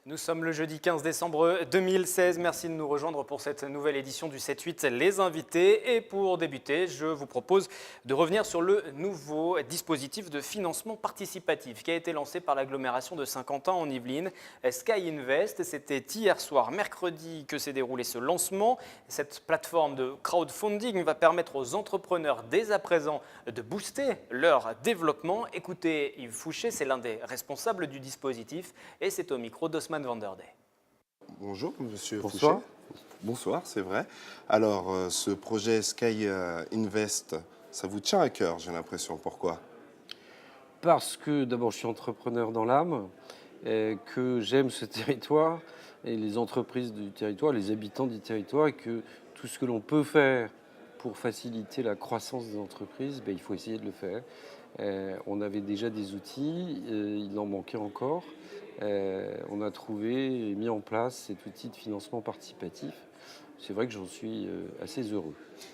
Nous sommes le jeudi 15 décembre 2016. Merci de nous rejoindre pour cette nouvelle édition du 7-8 Les Invités. Et pour débuter, je vous propose de revenir sur le nouveau dispositif de financement participatif qui a été lancé par l'agglomération de Saint-Quentin en Yvelines, Sky Invest. C'était hier soir, mercredi, que s'est déroulé ce lancement. Cette plateforme de crowdfunding va permettre aux entrepreneurs dès à présent de booster leur développement. Écoutez Yves Fouché, c'est l'un des responsables du dispositif et c'est au micro d'Osman Vanderde. Bonjour, monsieur Bonsoir. Fouché. Bonsoir, c'est vrai. Alors, ce projet Sky Invest, ça vous tient à cœur, j'ai l'impression. Pourquoi? Parce que d'abord, je suis entrepreneur dans l'âme, que j'aime ce territoire et les entreprises du territoire, les habitants du territoire, et que tout ce que l'on peut faire pour faciliter la croissance des entreprises, il faut essayer de le faire. On avait déjà des outils, il en manquait encore. On a trouvé et mis en place cet outil de financement participatif. C'est vrai que j'en suis assez heureux.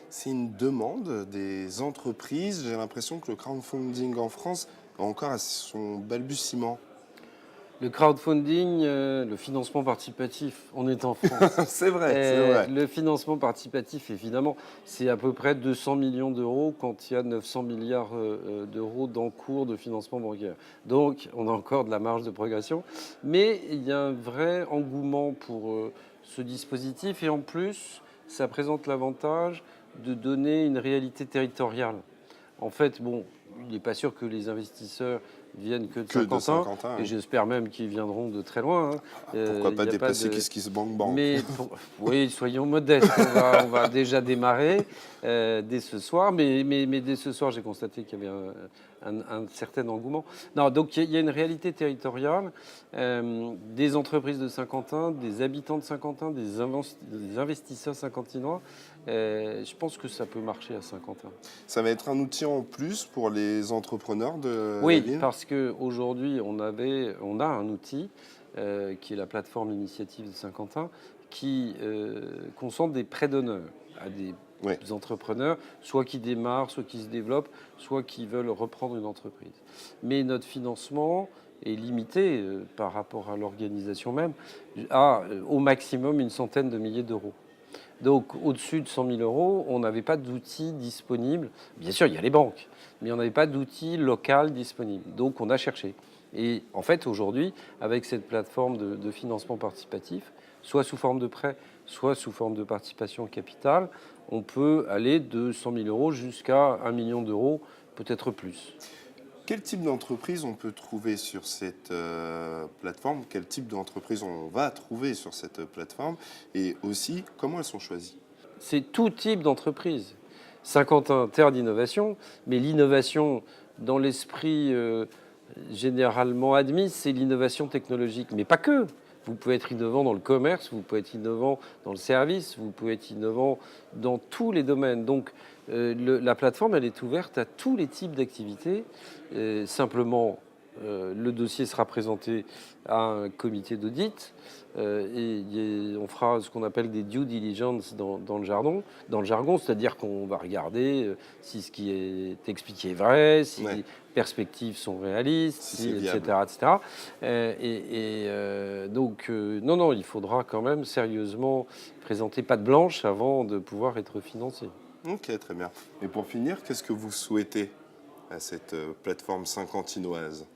C'est une demande des entreprises. J'ai l'impression que le crowdfunding en France est encore à son balbutiement. Le crowdfunding, le financement participatif, on est en France. C'est vrai, c'est vrai. Le financement participatif, évidemment, c'est à peu près 200 millions d'euros quand il y a 900 milliards d'euros d'encours de financement bancaire. Donc, on a encore de la marge de progression. Mais il y a un vrai engouement pour ce dispositif. Et en plus, ça présente l'avantage de donner une réalité territoriale. En fait, bon, il n'est pas sûr que les investisseurs viennent que de Saint-Quentin, et j'espère même qu'ils viendront de très loin. Pourquoi pas dépasser KissKissBankBank? Mais oui, soyons modestes. On va déjà démarrer dès ce soir, mais dès ce soir, j'ai constaté qu'il y avait un certain engouement. Non, donc il y a une réalité territoriale, des entreprises de Saint-Quentin, des habitants de Saint-Quentin, des investisseurs saint-quentinois. Je pense que ça peut marcher à Saint-Quentin. Ça va être un outil en plus pour les entrepreneurs de la Oui, ville? parce qu'aujourd'hui, on a un outil qui est la plateforme Initiative de Saint-Quentin qui concentre des prêts d'honneur à des entrepreneurs, soit qui démarrent, soit qui se développent, soit qui veulent reprendre une entreprise. Mais notre financement est limité par rapport à l'organisation même à au maximum une centaine de milliers d'euros. Donc, au-dessus de 100 000 euros, on n'avait pas d'outils disponibles. Bien sûr, il y a les banques, mais on n'avait pas d'outils local disponibles. Donc, on a cherché. Et en fait, aujourd'hui, avec cette plateforme de financement participatif, soit sous forme de prêt, soit sous forme de participation capitale, on peut aller de 100 000 euros jusqu'à 1 million d'euros, peut-être plus. Quel type d'entreprise on peut trouver sur cette plateforme? Quel type d'entreprise on va trouver sur cette plateforme? Et aussi, comment elles sont choisies? C'est tout type d'entreprise. Saint-Quentin, terre d'innovation, mais l'innovation dans l'esprit généralement admis, c'est l'innovation technologique, mais pas que. Vous pouvez être innovant dans le commerce, vous pouvez être innovant dans le service, vous pouvez être innovant dans tous les domaines. Donc la plateforme, elle est ouverte à tous les types d'activités. Simplement, le dossier sera présenté à un comité d'audit et on fera ce qu'on appelle des due diligence dans le jargon, c'est-à-dire qu'on va regarder si ce qui est expliqué est vrai, si les perspectives sont réalistes, etc., etc. Donc, non, il faudra quand même sérieusement présenter patte blanche avant de pouvoir être financé. Ok, très bien. Et pour finir, qu'est-ce que vous souhaitez à cette plateforme saint-quentinoise?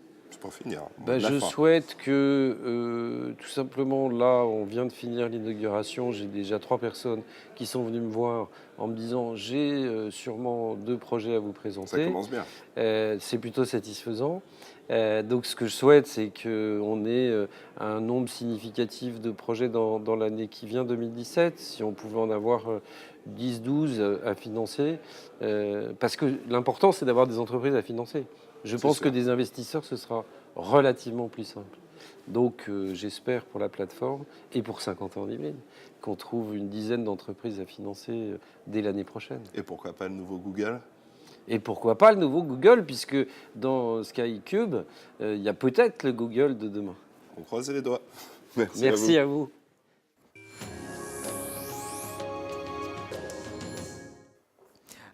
Pour finir. Je souhaite que, tout simplement, là, on vient de finir l'inauguration. J'ai déjà 3 personnes qui sont venues me voir en me disant j'ai sûrement 2 projets à vous présenter. Ça commence bien. C'est plutôt satisfaisant. Donc, ce que je souhaite, c'est qu'on ait un nombre significatif de projets dans l'année qui vient, 2017. Si on pouvait en avoir 10, 12 à financer. Parce que l'important, c'est d'avoir des entreprises à financer. Je pense que des investisseurs, ce sera relativement plus simple. Donc, j'espère pour la plateforme et pour Saint-Quentin-en-Yvelines qu'on trouve une dizaine d'entreprises à financer dès l'année prochaine. Et pourquoi pas le nouveau Google? Et pourquoi pas le nouveau Google, puisque dans SkyCube, il y a peut-être le Google de demain. On croise les doigts. Merci à vous.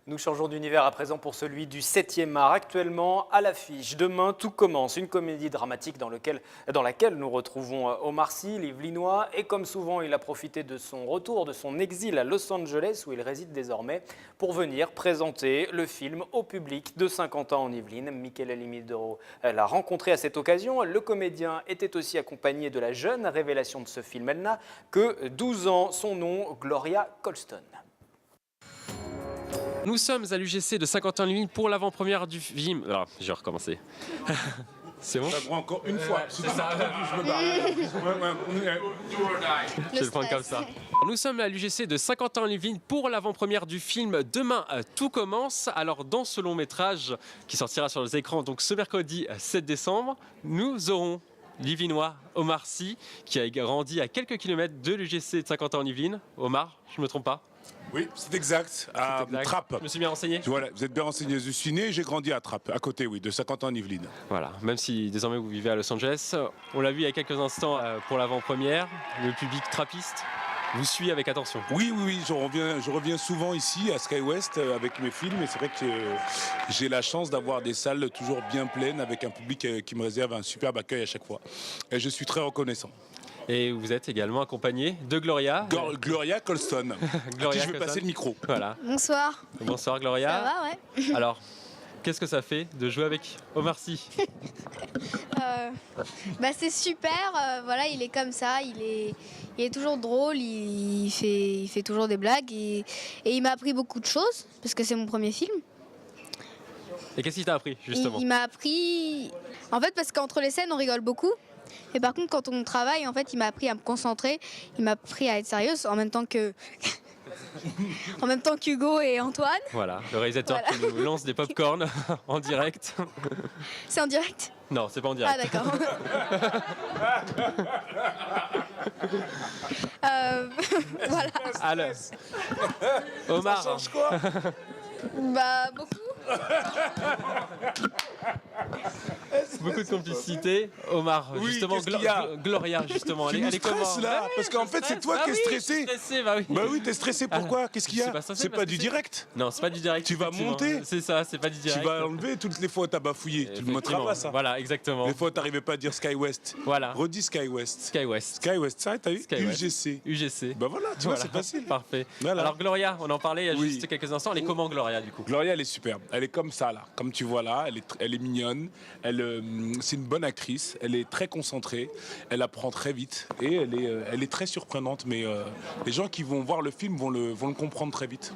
Nous changeons d'univers à présent pour celui du 7e art, actuellement à l'affiche. Demain, tout commence, une comédie dramatique dans laquelle nous retrouvons Omar Sy, l'Yvelinois, et comme souvent, il a profité de son retour, de son exil à Los Angeles, où il réside désormais, pour venir présenter le film au public de Saint-Quentin en Yvelines. Michele Limidoro l'a rencontré à cette occasion. Le comédien était aussi accompagné de la jeune révélation de ce film. Elle n'a que 12 ans, son nom, Gloria Colston. Nous sommes à l'UGC de Saint-Quentin-en-Yvelines pour l'avant-première du film. Alors, je vais recommencer. C'est bon? Ça prend encore une fois. C'est ça. Je me barre. Je vais le prendre comme ça. Nous sommes à l'UGC de Saint-Quentin-en-Yvelines pour l'avant-première du film Demain, tout commence. Alors, dans ce long métrage qui sortira sur les écrans donc ce mercredi 7 décembre, nous aurons l'Yvelinois Omar Sy qui a grandi à quelques kilomètres de l'UGC de Saint-Quentin-en-Yvelines. Omar, je ne me trompe pas? Oui, c'est exact. À Exact. Trappes. Je me suis bien renseigné. Voilà, vous êtes bien renseigné. Je suis né, j'ai grandi à Trappes, à côté, oui, de Saint-Quentin-en-Yvelines. Voilà, même si désormais vous vivez à Los Angeles, on l'a vu il y a quelques instants pour l'avant-première, le public trappiste vous suit avec attention. Oui, je reviens souvent ici à SkyWest avec mes films et c'est vrai que j'ai la chance d'avoir des salles toujours bien pleines avec un public qui me réserve un superbe accueil à chaque fois. Et je suis très reconnaissant. Et vous êtes également accompagné de Gloria. Gloria Colston, à qui je vais passer le micro. Voilà. Bonsoir. Bonsoir Gloria. Ça va, ouais. Alors, qu'est-ce que ça fait de jouer avec Omar Sy? C'est super. Voilà, il est comme ça. Il est toujours drôle. Il fait toujours des blagues. Et il m'a appris beaucoup de choses parce que c'est mon premier film. Et qu'est-ce qu'il t'a appris justement? Il m'a appris. En fait, parce qu'entre les scènes, on rigole beaucoup. Et par contre, quand on travaille, en fait, il m'a appris à me concentrer. Il m'a appris à être sérieuse en même temps que. En même temps qu'Hugo et Antoine. Voilà, le réalisateur qui nous lance des pop-corn en direct. C'est en direct? Non, c'est pas en Ah direct. d'accord. Voilà. Alors, Omar, Ça change quoi? Beaucoup. beaucoup de complicité. Omar, Oui, justement, qu'est-ce qu'il y a? Gloria, justement, Tu elle nous est comment? stresses là, parce qu'en fait c'est toi Bah qui es oui, stressé. je suis stressé, bah oui. Bah oui, t'es stressé, pourquoi? Qu'est-ce qu'il y Je a? suis pas stressé C'est parce pas que du c'est- direct. Non, c'est pas du direct. Tu vas effectivement. monter. C'est ça, c'est pas du direct. Tu vas enlever toutes les fois où t'as bafouillé. Tu le mettras Effectivement. pas ça. Voilà, exactement. Les fois où t'arrivais pas à dire SkyWest. Voilà. Redis SkyWest. SkyWest. SkyWest, ça, t'as eu? SkyWest. UGC. UGC. Bah voilà, tu vois, Voilà. c'est facile. Parfait. Voilà. Alors Gloria, on en parlait il y a Oui. juste quelques instants. Elle est comment Gloria du coup? Gloria, elle est superbe. Elle est comme ça, là. Comme tu vois là, elle est mignonne. C'est une bonne actrice. Elle est très concentrée. Elle apprend très vite. Et elle est très surprenante. Mais les gens qui vont voir le film vont le comprendre très vite.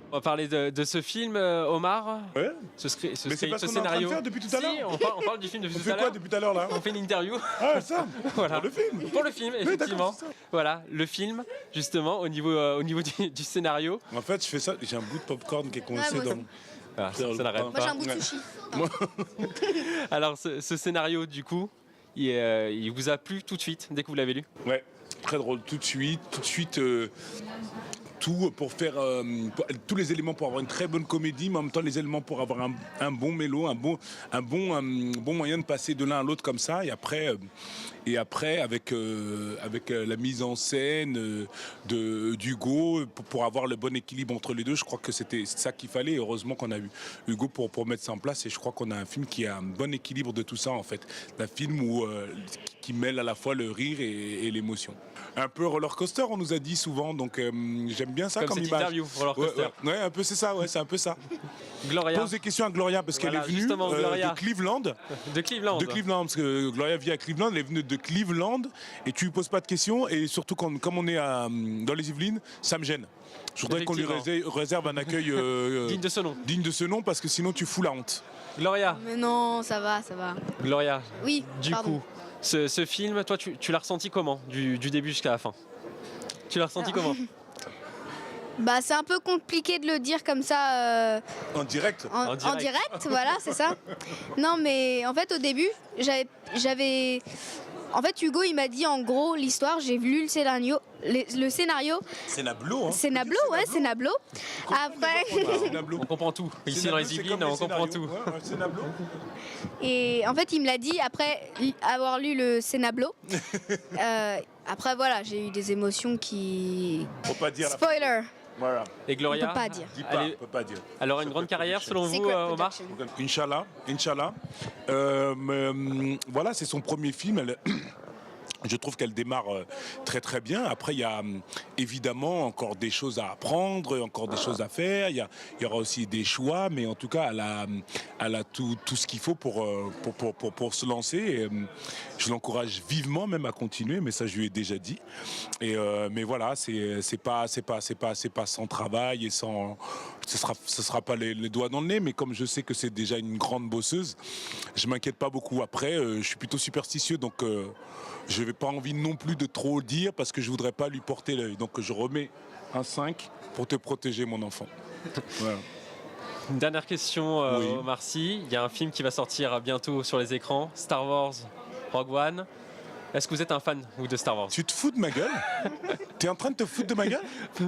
On va parler de ce film, Omar. Ouais. Ce Mais c'est pas ce qu'on est en train de scénario. faire depuis tout à l'heure. Si, on parle du film depuis On tout fait à quoi l'heure. depuis tout à l'heure, là? On fait une interview. Ah, ça. Voilà. Pour le film. Pour le film, Oui, effectivement. d'accord, c'est ça. Voilà, le film, justement, au niveau du scénario. En fait, je fais ça. J'ai un bout de popcorn qui est coincé Ouais, moi dans. Voilà, ça n'arrête Moi j'ai pas. un bout de sushi. Alors, ce scénario, du coup, il vous a plu tout de suite, dès que vous l'avez lu? Ouais, très drôle. Tout de suite. Tout pour faire tous les éléments pour avoir une très bonne comédie, mais en même temps les éléments pour avoir un bon mélo, un bon moyen de passer de l'un à l'autre comme ça. Et après avec la mise en scène d'Hugo pour avoir le bon équilibre entre les deux, je crois que c'était ça qu'il fallait. Et heureusement qu'on a eu Hugo pour mettre ça en place. Et je crois qu'on a un film qui a un bon équilibre de tout ça en fait. Un film qui mêle à la fois le rire et l'émotion. Un peu roller coaster, on nous a dit souvent, donc j'aime bien ça Comme comme cette image. interview, roller coaster. Ouais, un peu c'est ça, c'est un peu ça. Gloria, Pose des questions à Gloria parce qu'elle Voilà, est venue justement, Gloria. de Cleveland. de Cleveland. De Cleveland, parce que Gloria vit à Cleveland, elle est venue de Cleveland et tu lui poses pas de questions et surtout comme on est dans les Yvelines, ça me gêne. Je voudrais qu'on lui réserve un accueil Digne de ce nom. digne de ce nom parce que sinon tu fous la honte. Gloria, Mais non, ça va. Gloria, Oui, du pardon. coup, ce film, toi, tu l'as ressenti comment, du début jusqu'à la fin? Tu l'as ressenti comment? C'est un peu compliqué de le dire comme ça En direct. en direct. direct, voilà, c'est ça. Non, mais en fait, au début, j'avais. En fait, Hugo, il m'a dit en gros l'histoire, j'ai lu le scénario. Le scénario, C'est Nablo, hein. c'est Nablo, ouais, c'est Nablo. Après, On comprend tout. Ici dans les Yvelines, on comprend tout. et en fait, il me l'a dit après avoir lu le Scénablo. Après, voilà, j'ai eu des émotions qui... Faut pas dire. Spoiler. Voilà. Et Gloria, On peut pas dire. Dis pas, on peut pas dire. elle aura une grande carrière selon vous, Secret Omar? Production. Inch'Allah, Inch'Allah. Voilà, c'est son premier film. Je trouve qu'elle démarre très très bien. Après, il y a évidemment encore des choses à apprendre, encore des choses à faire. Il y aura aussi des choix, mais en tout cas, elle a tout ce qu'il faut pour se lancer. Et, je l'encourage vivement même à continuer, mais ça je lui ai déjà dit. Et, mais voilà, c'est pas sans travail et sans. Ce sera pas les doigts dans le nez, mais comme je sais que c'est déjà une grande bosseuse, je m'inquiète pas beaucoup. Après, je suis plutôt superstitieux, donc. Je n'avais pas envie non plus de trop dire parce que je ne voudrais pas lui porter l'œil. Donc je remets un 5 pour te protéger, mon enfant. Voilà. Une dernière question, Oui. Omar Sy. Il y a un film qui va sortir bientôt sur les écrans, Star Wars Rogue One. Est-ce que vous êtes un fan, vous, de Star Wars? Tu te fous de ma gueule? Tu es en train de te foutre de ma gueule?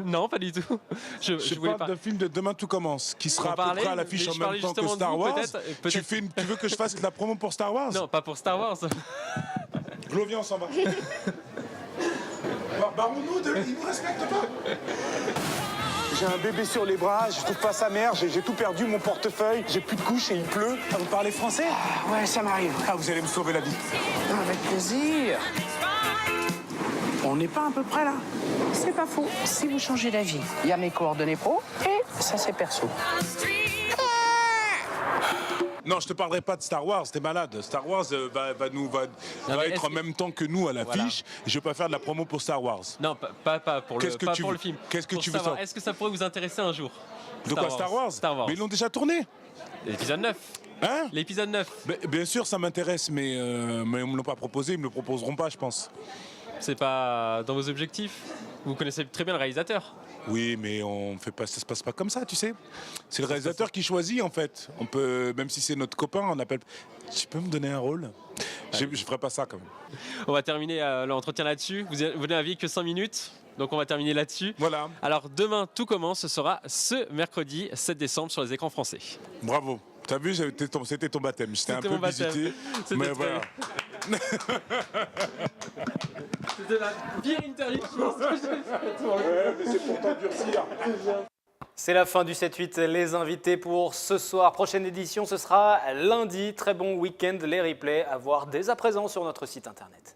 Non, pas du tout. Je voulais parle d'un film de Demain tout commence, qui sera On à peu parlait, près à l'affiche mais en je même parlais temps que justement de Star vous, Wars. peut-être- Tu veux que je fasse de la promo pour Star Wars? Non, pas pour Star Wars. Glo, viens, on s'en va. Baron-nous, il nous respecte pas. J'ai un bébé sur les bras, je trouve pas sa mère, j'ai tout perdu, mon portefeuille, j'ai plus de couches et il pleut. Ah, vous parlez français? Ouais, ça m'arrive. Ah, vous allez me sauver la vie. Avec plaisir. On n'est pas à peu près là? C'est pas faux. Si vous changez d'avis, il y a mes coordonnées pro et ça c'est perso. Non, je te parlerai pas de Star Wars, t'es malade. Star Wars va mais être en même temps que nous à l'affiche. Voilà. Je vais pas faire de la promo pour Star Wars. Non, pas pour le, Qu'est-ce que pas tu pour veux le film. Qu'est-ce que Pour tu veux savoir, savoir? est-ce que ça pourrait vous intéresser un jour? De quoi, Star Wars? Star Wars. Mais ils l'ont déjà tourné. L'épisode 9. Hein? L'épisode 9. Bien sûr, ça m'intéresse, mais on me l'a pas proposé, ils me le proposeront pas, je pense. C'est pas dans vos objectifs? Vous connaissez très bien le réalisateur. Oui, mais on fait pas, ça se passe pas comme ça, tu sais. C'est le réalisateur qui choisit, en fait. On peut, même si c'est notre copain, on appelle. Tu peux me donner un rôle? Je ferai pas ça, quand même. On va terminer l'entretien là-dessus. Vous n'aviez que 5 minutes, donc on va terminer là-dessus. Voilà. Alors demain, tout commence. Ce sera ce mercredi 7 décembre sur les écrans français. Bravo. T'as vu, c'était ton baptême. J'étais un C'était peu mon baptême. visité, C'était mais très- voilà. C'était la pire interview. Mais c'est pour t'endurcir. C'est la fin du 7-8, les invités pour ce soir. Prochaine édition, ce sera lundi. Très bon week-end, les replays à voir dès à présent sur notre site internet.